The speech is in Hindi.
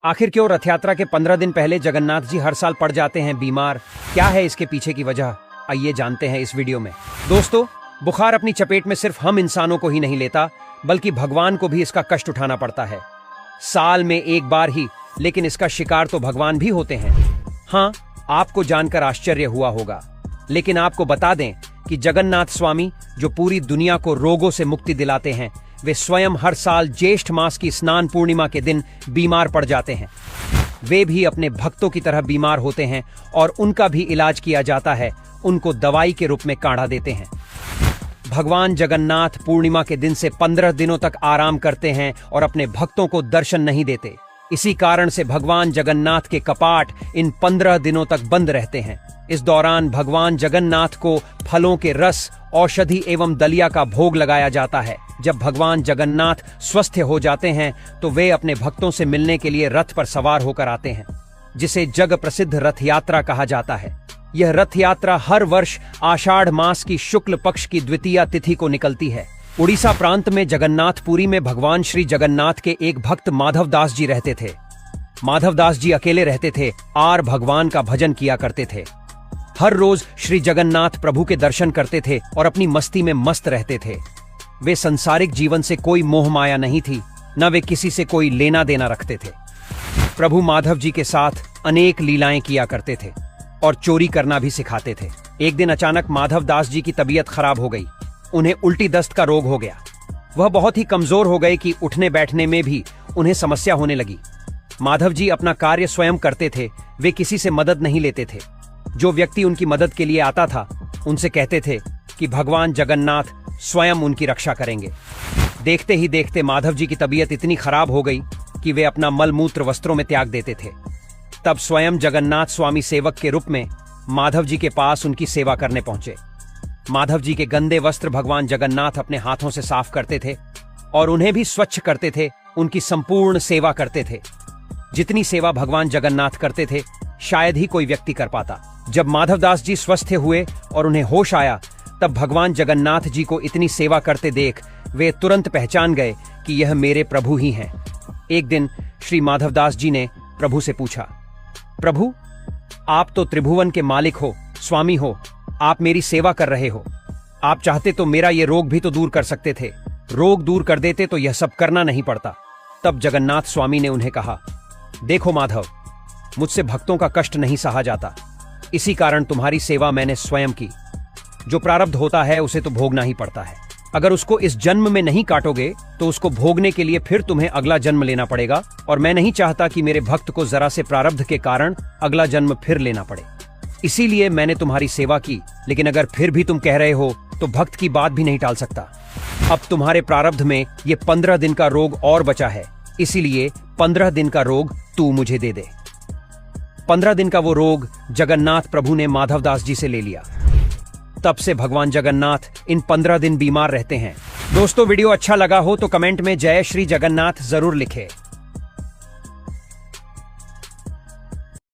आखिर क्यों रथ यात्रा के 15 दिन पहले जगन्नाथ जी हर साल पड़ जाते हैं बीमार? क्या है इसके पीछे की वजह? आइए जानते हैं इस वीडियो में। दोस्तों, बुखार अपनी चपेट में सिर्फ हम इंसानों को ही नहीं लेता, बल्कि भगवान को भी इसका कष्ट उठाना पड़ता है। साल में एक बार ही, लेकिन इसका शिकार तो भगवान भी होते हैं। हाँ, आपको जानकर आश्चर्य हुआ होगा, लेकिन आपको बता दें कि जगन्नाथ स्वामी, जो पूरी दुनिया को रोगों से मुक्ति दिलाते हैं, वे स्वयं हर साल ज्येष्ठ मास की स्नान पूर्णिमा के दिन बीमार पड़ जाते हैं। वे भी अपने भक्तों की तरह बीमार होते हैं और उनका भी इलाज किया जाता है। उनको दवाई के रूप में काढ़ा देते हैं। भगवान जगन्नाथ पूर्णिमा के दिन से 15 दिनों तक आराम करते हैं और अपने भक्तों को दर्शन नहीं देते। इसी कारण से भगवान जगन्नाथ के कपाट इन 15 दिनों तक बंद रहते हैं। इस दौरान भगवान जगन्नाथ को फलों के रस, औषधि एवं दलिया का भोग लगाया जाता है। जब भगवान जगन्नाथ स्वस्थ हो जाते हैं तो वे अपने भक्तों से मिलने के लिए रथ पर सवार होकर आते हैं, जिसे जग प्रसिद्ध रथ यात्रा कहा जाता है। यह रथ यात्रा हर वर्ष आषाढ़ मास की शुक्ल पक्ष की द्वितीया तिथि को निकलती है। उड़ीसा प्रांत में जगन्नाथपुरी में भगवान श्री जगन्नाथ के एक भक्त माधवदास जी रहते थे। माधवदास जी अकेले रहते थे और भगवान का भजन किया करते थे। हर रोज श्री जगन्नाथ प्रभु के दर्शन करते थे और अपनी मस्ती में मस्त रहते थे। वे संसारिक जीवन से कोई मोह माया नहीं थी, न वे किसी से कोई लेना देना रखते थे। प्रभु माधव जी के साथ अनेक लीलाएं किया करते थे और चोरी करना भी सिखाते थे। एक दिन अचानक माधवदास जी की तबीयत खराब हो गई। उन्हें उल्टी दस्त का रोग हो गया। वह बहुत ही कमजोर हो गए कि उठने बैठने में भी उन्हें समस्या होने लगी। माधव जी अपना कार्य स्वयं करते थे। वे किसी से मदद नहीं लेते थे। जो व्यक्ति उनकी मदद के लिए आता था, उनसे कहते थे कि भगवान जगन्नाथ स्वयं उनकी रक्षा करेंगे। देखते ही देखते माधव जी की तबीयत इतनी खराब हो गई कि वे अपना मल मूत्र वस्त्रों में त्याग देते थे। तब स्वयं जगन्नाथ स्वामी सेवक के रूप में माधव जी के पास उनकी सेवा करने पहुंचे। माधव जी के गंदे वस्त्र भगवान जगन्नाथ अपने हाथों से साफ करते थे और उन्हें भी स्वच्छ करते थे। उनकी संपूर्ण सेवा करते थे। जितनी सेवा भगवान जगन्नाथ करते थे, शायद ही कोई व्यक्ति कर पाता। जब माधवदास जी स्वस्थ हुए और उन्हें होश आया, तब भगवान जगन्नाथ जी को इतनी सेवा करते देख वे तुरंत पहचान गए कि यह मेरे प्रभु ही हैं। एक दिन श्री माधवदास जी ने प्रभु से पूछा, प्रभु, आप तो त्रिभुवन के मालिक हो, स्वामी हो, आप मेरी सेवा कर रहे हो। आप चाहते तो मेरा ये रोग भी तो दूर कर सकते थे। रोग दूर कर देते तो यह सब करना नहीं पड़ता। तब जगन्नाथ स्वामी ने उन्हें कहा, देखो माधव, मुझसे भक्तों का कष्ट नहीं सहा जाता, इसी कारण तुम्हारी सेवा मैंने स्वयं की। जो प्रारब्ध होता है उसे तो भोगना ही पड़ता है। अगर उसको इस जन्म में नहीं काटोगे तो उसको भोगने के लिए फिर तुम्हें अगला जन्म लेना पड़ेगा, और मैं नहीं चाहता कि मेरे भक्त को जरा से प्रारब्ध के कारण अगला जन्म फिर लेना पड़े। इसीलिए मैंने तुम्हारी सेवा की। लेकिन अगर फिर भी तुम कह रहे हो तो भक्त की बात भी नहीं टाल सकता। अब तुम्हारे प्रारब्ध में ये 15 दिन का रोग और बचा है, इसीलिए 15 दिन का रोग तू मुझे दे दे। 15 दिन का वो रोग जगन्नाथ प्रभु ने माधवदास जी से ले लिया। तब से भगवान जगन्नाथ इन 15 दिन बीमार रहते हैं। दोस्तों, वीडियो अच्छा लगा हो तो कमेंट में जय श्री जगन्नाथ जरूर लिखें।